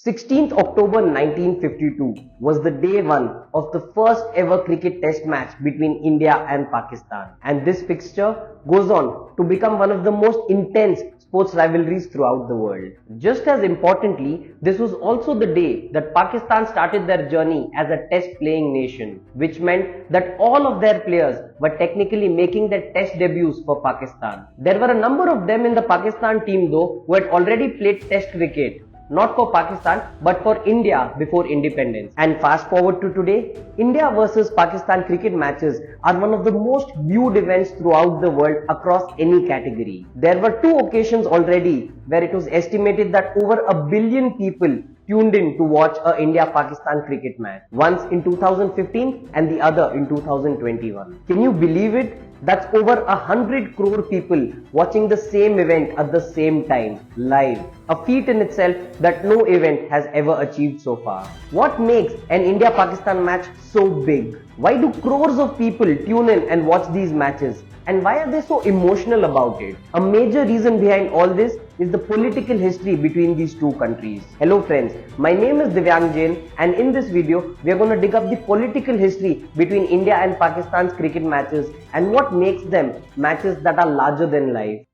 16th October 1952 was the day one of the first ever cricket test match between India and Pakistan, and this fixture goes on to become one of the most intense sports rivalries throughout the world. Just as importantly, this was also the day that Pakistan started their journey as a test playing nation, which meant that all of their players were technically making their test debuts for Pakistan. There were a number of them in the Pakistan team though who had already played test cricket, not for Pakistan but for India before independence. And fast forward to today, India versus Pakistan cricket matches are one of the most viewed events throughout the world across any category. There were two occasions already where it was estimated that over 1 billion people tuned in to watch a India-Pakistan cricket match. Once in 2015 and the other in 2021. Can you believe it? That's over 100 crore people watching the same event at the same time, live. A feat in itself that no event has ever achieved so far. What makes an India-Pakistan match so big? Why do crores of people tune in and watch these matches? And why are they so emotional about it? A major reason behind all this is the political history between these two countries. Hello friends, my name is Divyang Jain, and in this video, we are going to dig up the political history between India and Pakistan's cricket matches and what makes them matches that are larger than life.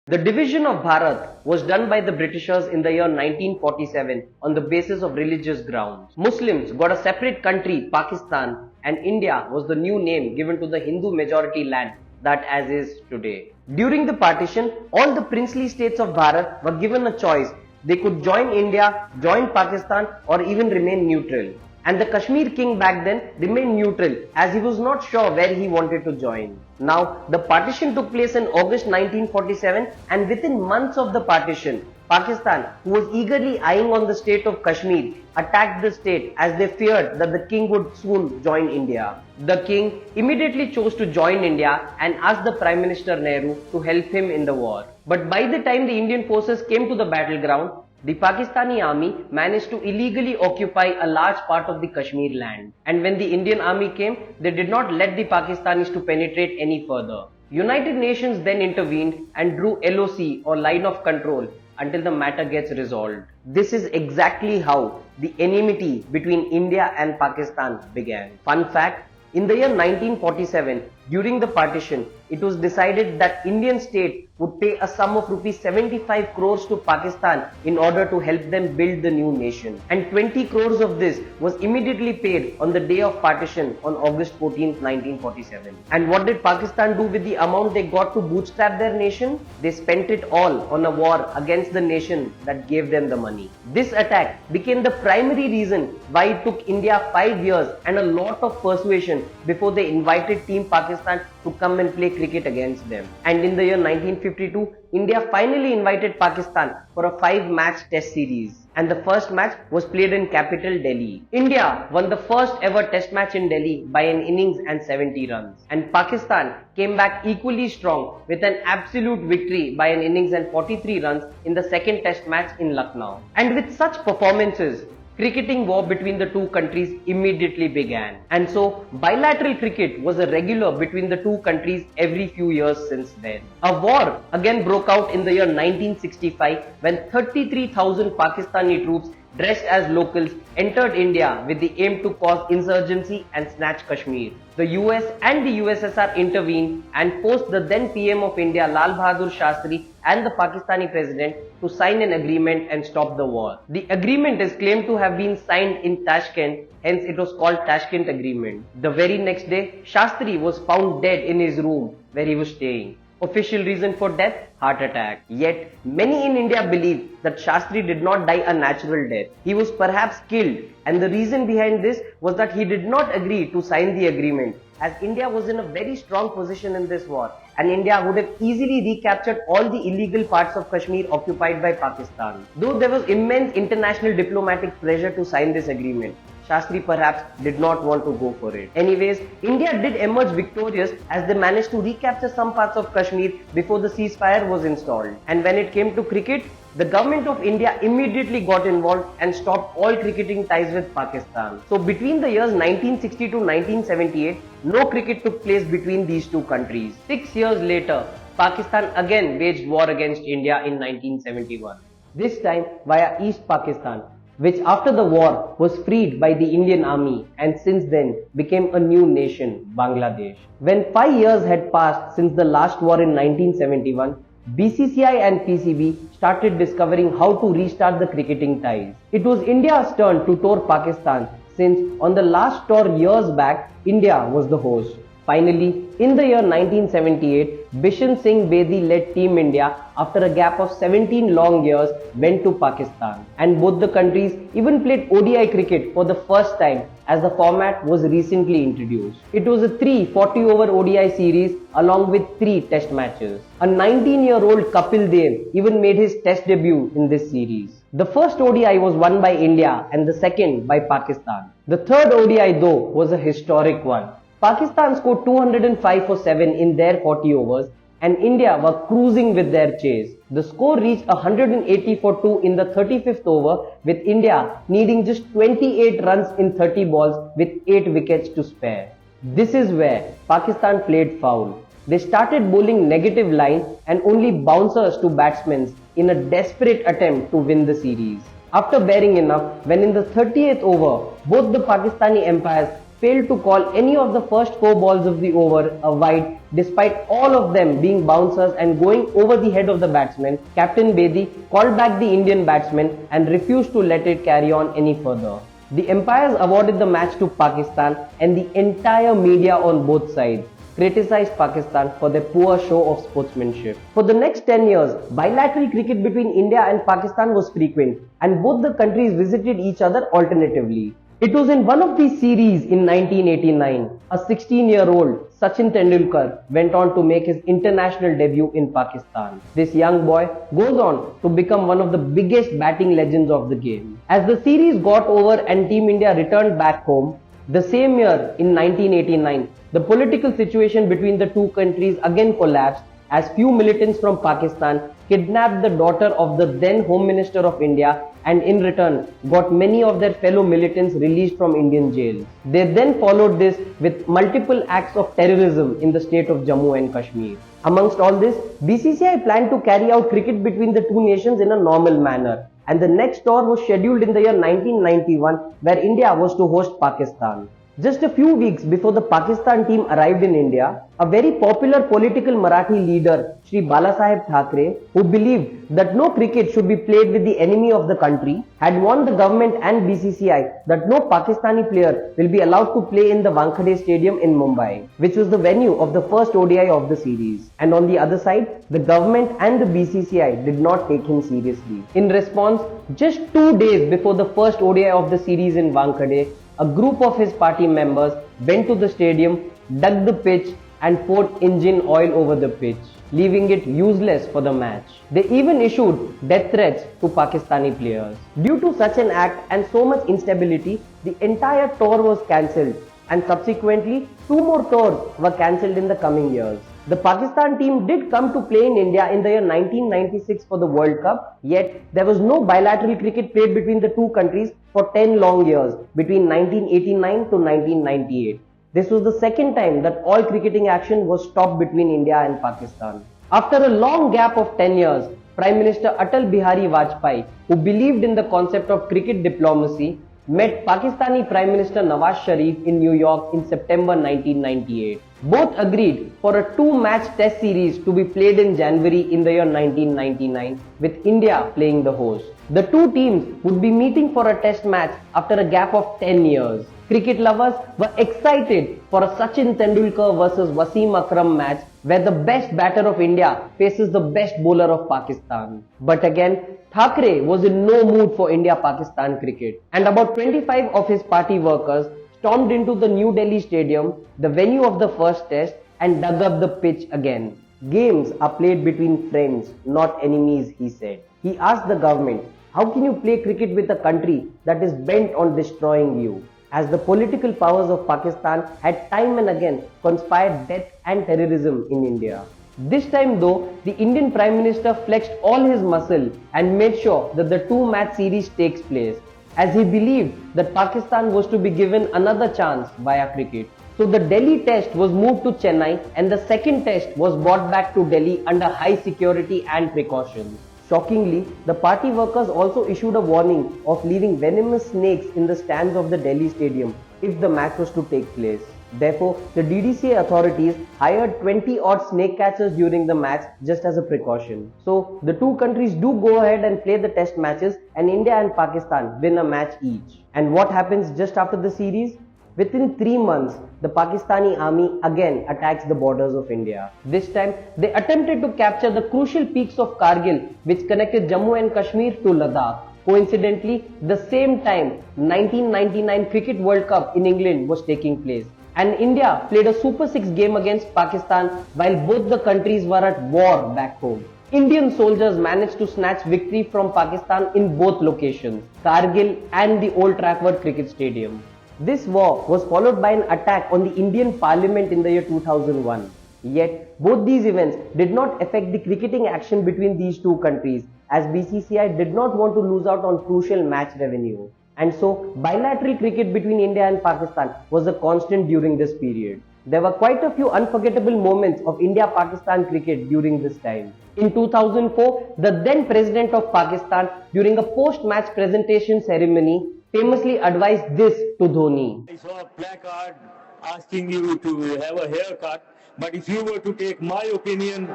The division of Bharat was done by the Britishers in the year 1947 on the basis of religious grounds. Muslims got a separate country, Pakistan, and India was the new name given to the Hindu majority land that as is today. During the partition, all the princely states of Bharat were given a choice. They could join India, join Pakistan, or even remain neutral. And the Kashmir king back then remained neutral as he was not sure where he wanted to join. Now, the partition took place in August 1947, and within months of the partition, Pakistan, who was eagerly eyeing on the state of Kashmir, attacked the state as they feared that the king would soon join India. The king immediately chose to join India and asked the Prime Minister Nehru to help him in the war. But by the time the Indian forces came to the battleground, the Pakistani army managed to illegally occupy a large part of the Kashmir land. And when the Indian army came, they did not let the Pakistanis to penetrate any further. United Nations then intervened and drew LOC or line of control until the matter gets resolved. This is exactly how the enmity between India and Pakistan began. Fun fact, in the year 1947, during the partition, it was decided that Indian state would pay a sum of rupees 75 crores to Pakistan in order to help them build the new nation. And 20 crores of this was immediately paid on the day of partition on August 14, 1947. And what did Pakistan do with the amount they got to bootstrap their nation? They spent it all on a war against the nation that gave them the money. This attack became the primary reason why it took India 5 years and a lot of persuasion before they invited Team Pakistan to come and play cricket against them. And in the year 1952, India finally invited Pakistan for a 5-match test series. And the first match was played in capital Delhi. India won the first ever test match in Delhi by an innings and 70 runs. And Pakistan came back equally strong with an absolute victory by an innings and 43 runs in the second test match in Lucknow. And with such performances, cricketing war between the two countries immediately began. And so, bilateral cricket was a regular between the two countries every few years since then. A war again broke out in the year 1965 when 33,000 Pakistani troops dressed as locals entered India with the aim to cause insurgency and snatch Kashmir. The US and the USSR intervened and forced the then PM of India, Lal Bahadur Shastri, and the Pakistani president to sign an agreement and stop the war. The agreement is claimed to have been signed in Tashkent, hence it was called Tashkent Agreement. The very next day, Shastri was found dead in his room where he was staying. Official reason for death? Heart attack. Yet, many in India believe that Shastri did not die a natural death. He was perhaps killed, and the reason behind this was that he did not agree to sign the agreement, as India was in a very strong position in this war, and India would have easily recaptured all the illegal parts of Kashmir occupied by Pakistan. Though there was immense international diplomatic pressure to sign this agreement, Shastri perhaps did not want to go for it. Anyways, India did emerge victorious as they managed to recapture some parts of Kashmir before the ceasefire was installed. And when it came to cricket, the government of India immediately got involved and stopped all cricketing ties with Pakistan. So between the years 1960 to 1978, no cricket took place between these two countries. 6 years later, Pakistan again waged war against India in 1971. This time via East Pakistan, which after the war was freed by the Indian army and since then became a new nation, Bangladesh. When 5 years had passed since the last war in 1971, BCCI and PCB started discovering how to restart the cricketing ties. It was India's turn to tour Pakistan since on the last tour years back, India was the host. Finally, in the year 1978, Bishan Singh Bedi led Team India after a gap of 17 long years went to Pakistan, and both the countries even played ODI cricket for the first time as the format was recently introduced. It was a 40-over ODI series along with 3 test matches. A 19-year-old Kapil Dev even made his test debut in this series. The first ODI was won by India and the second by Pakistan. The third ODI though was a historic one. Pakistan scored 205 for 7 in their 40 overs and India were cruising with their chase. The score reached 180 for 2 in the 35th over with India needing just 28 runs in 30 balls with 8 wickets to spare. This is where Pakistan played foul. They started bowling negative line and only bouncers to batsmen in a desperate attempt to win the series. After bearing enough, when in the 30th over, both the Pakistani umpires failed to call any of the first 4 balls of the over a wide despite all of them being bouncers and going over the head of the batsman, Captain Bedi called back the Indian batsman and refused to let it carry on any further. The umpires awarded the match to Pakistan and the entire media on both sides criticized Pakistan for their poor show of sportsmanship. For the next 10 years, bilateral cricket between India and Pakistan was frequent and both the countries visited each other alternatively. It was in one of these series in 1989, a 16-year-old Sachin Tendulkar went on to make his international debut in Pakistan. This young boy goes on to become one of the biggest batting legends of the game. As the series got over and Team India returned back home, the same year in 1989, the political situation between the two countries again collapsed as few militants from Pakistan kidnapped the daughter of the then Home Minister of India and in return got many of their fellow militants released from Indian jails. They then followed this with multiple acts of terrorism in the state of Jammu and Kashmir. Amongst all this, BCCI planned to carry out cricket between the two nations in a normal manner, and the next tour was scheduled in the year 1991 where India was to host Pakistan. Just a few weeks before the Pakistan team arrived in India, a very popular political Marathi leader, Shri Balasaheb Thackeray, who believed that no cricket should be played with the enemy of the country, had warned the government and BCCI that no Pakistani player will be allowed to play in the Wankhede Stadium in Mumbai, which was the venue of the first ODI of the series. And on the other side, the government and the BCCI did not take him seriously. In response, just 2 days before the first ODI of the series in Wankhede, a group of his party members went to the stadium, dug the pitch and poured engine oil over the pitch, leaving it useless for the match. They even issued death threats to Pakistani players. Due to such an act and so much instability, the entire tour was cancelled and subsequently 2 more tours were cancelled in the coming years. The Pakistan team did come to play in India in the year 1996 for the World Cup, yet there was no bilateral cricket played between the two countries for 10 long years, between 1989 to 1998. This was the second time that all cricketing action was stopped between India and Pakistan. After a long gap of 10 years, Prime Minister Atal Bihari Vajpayee, who believed in the concept of cricket diplomacy, met Pakistani Prime Minister Nawaz Sharif in New York in September 1998. Both agreed for a 2-match test series to be played in January in the year 1999 with India playing the host. The two teams would be meeting for a test match after a gap of 10 years. Cricket lovers were excited for a Sachin Tendulkar versus Wasim Akram match where the best batter of India faces the best bowler of Pakistan. But again, Thackeray was in no mood for India-Pakistan cricket, and about 25 of his party workers stormed into the New Delhi Stadium, the venue of the first test, and dug up the pitch again. Games are played between friends, not enemies, he said. He asked the government, how can you play cricket with a country that is bent on destroying you? As the political powers of Pakistan had time and again conspired death and terrorism in India. This time though, the Indian Prime Minister flexed all his muscle and made sure that the 2-match series takes place, as he believed that Pakistan was to be given another chance via cricket. So the Delhi test was moved to Chennai and the second test was brought back to Delhi under high security and precautions. Shockingly, the party workers also issued a warning of leaving venomous snakes in the stands of the Delhi stadium if the match was to take place. Therefore, the DDCA authorities hired 20-odd snake catchers during the match just as a precaution. So, the two countries do go ahead and play the test matches, and India and Pakistan win a match each. And what happens just after the series? Within 3 months, the Pakistani army again attacks the borders of India. This time, they attempted to capture the crucial peaks of Kargil, which connected Jammu and Kashmir to Ladakh. Coincidentally, the same time, 1999 Cricket World Cup in England was taking place. And India played a Super 6 game against Pakistan while both the countries were at war back home. Indian soldiers managed to snatch victory from Pakistan in both locations, Kargil and the Old Trafford Cricket Stadium. This war was followed by an attack on the Indian Parliament in the year 2001. Yet, both these events did not affect the cricketing action between these two countries, as BCCI did not want to lose out on crucial match revenue. And so, bilateral cricket between India and Pakistan was a constant during this period. There were quite a few unforgettable moments of India-Pakistan cricket during this time. In 2004, the then President of Pakistan, during a post-match presentation ceremony, famously advised this to Dhoni. I saw a placard asking you to have a haircut, but if you were to take my opinion,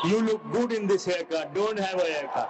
you look good in this haircut. Don't have a haircut.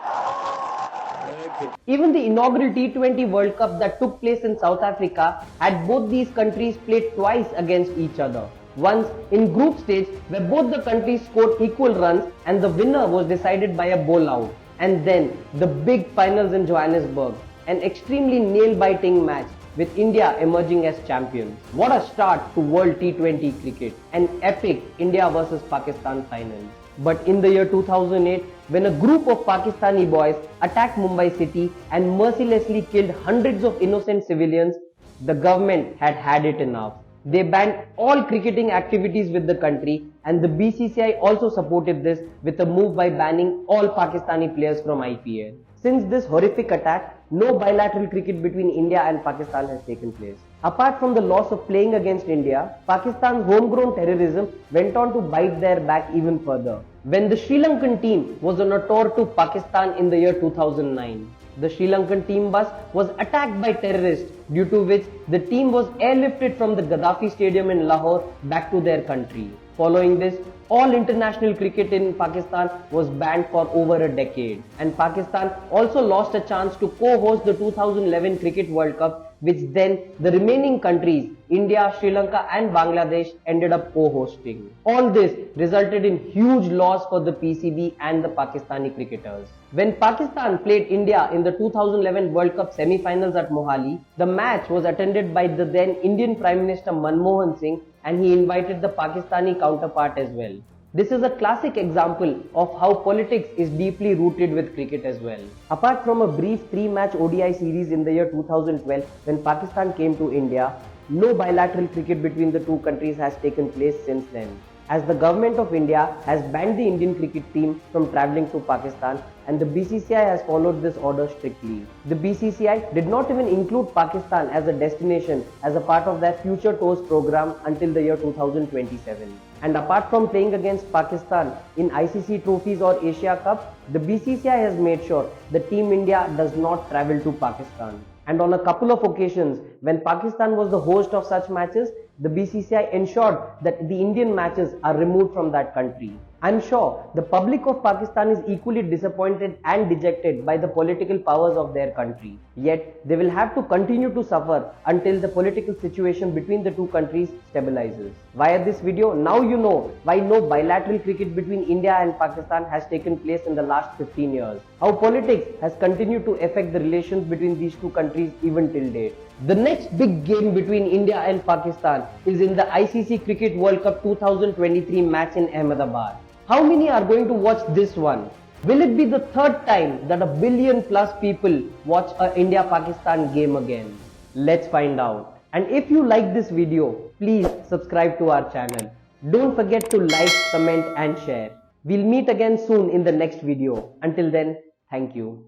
Okay. Even the inaugural T20 World Cup that took place in South Africa had both these countries played twice against each other. Once in group stage where both the countries scored equal runs and the winner was decided by a bowl out. And then the big finals in Johannesburg, an extremely nail-biting match with India emerging as champions. What a start to World T20 cricket, an epic India versus Pakistan final. But in the year 2008, when a group of Pakistani boys attacked Mumbai city and mercilessly killed hundreds of innocent civilians, the government had had it enough. They banned all cricketing activities with the country, and the BCCI also supported this with a move by banning all Pakistani players from IPL. Since this horrific attack, no bilateral cricket between India and Pakistan has taken place. Apart from the loss of playing against India, Pakistan's homegrown terrorism went on to bite their back even further. When the Sri Lankan team was on a tour to Pakistan in the year 2009, the Sri Lankan team bus was attacked by terrorists, due to which the team was airlifted from the Gaddafi Stadium in Lahore back to their country. Following this, all international cricket in Pakistan was banned for over a decade, and Pakistan also lost a chance to co-host the 2011 Cricket World Cup, which then the remaining countries, India, Sri Lanka and Bangladesh, ended up co-hosting. All this resulted in huge loss for the PCB and the Pakistani cricketers. When Pakistan played India in the 2011 World Cup semi-finals at Mohali, the match was attended by the then Indian Prime Minister Manmohan Singh, and he invited the Pakistani counterpart as well. This is a classic example of how politics is deeply rooted with cricket as well. Apart from a brief 3-match ODI series in the year 2012 when Pakistan came to India, no bilateral cricket between the two countries has taken place since then, as the government of India has banned the Indian cricket team from travelling to Pakistan, and the BCCI has followed this order strictly. The BCCI did not even include Pakistan as a destination as a part of their future tours program until the year 2027. And apart from playing against Pakistan in ICC trophies or Asia Cup, the BCCI has made sure that Team India does not travel to Pakistan. And on a couple of occasions, when Pakistan was the host of such matches, the BCCI ensured that the Indian matches are removed from that country. I'm sure the public of Pakistan is equally disappointed and dejected by the political powers of their country. Yet, they will have to continue to suffer until the political situation between the two countries stabilizes. Via this video, now you know why no bilateral cricket between India and Pakistan has taken place in the last 15 years. How politics has continued to affect the relations between these two countries even till date. The next big game between India and Pakistan is in the ICC Cricket World Cup 2023 match in Ahmedabad. How many are going to watch this one? Will it be the third time that 1 billion plus people watch a India-Pakistan game again? Let's find out. And if you like this video, please subscribe to our channel. Don't forget to like, comment and share. We'll meet again soon in the next video. Until then, thank you.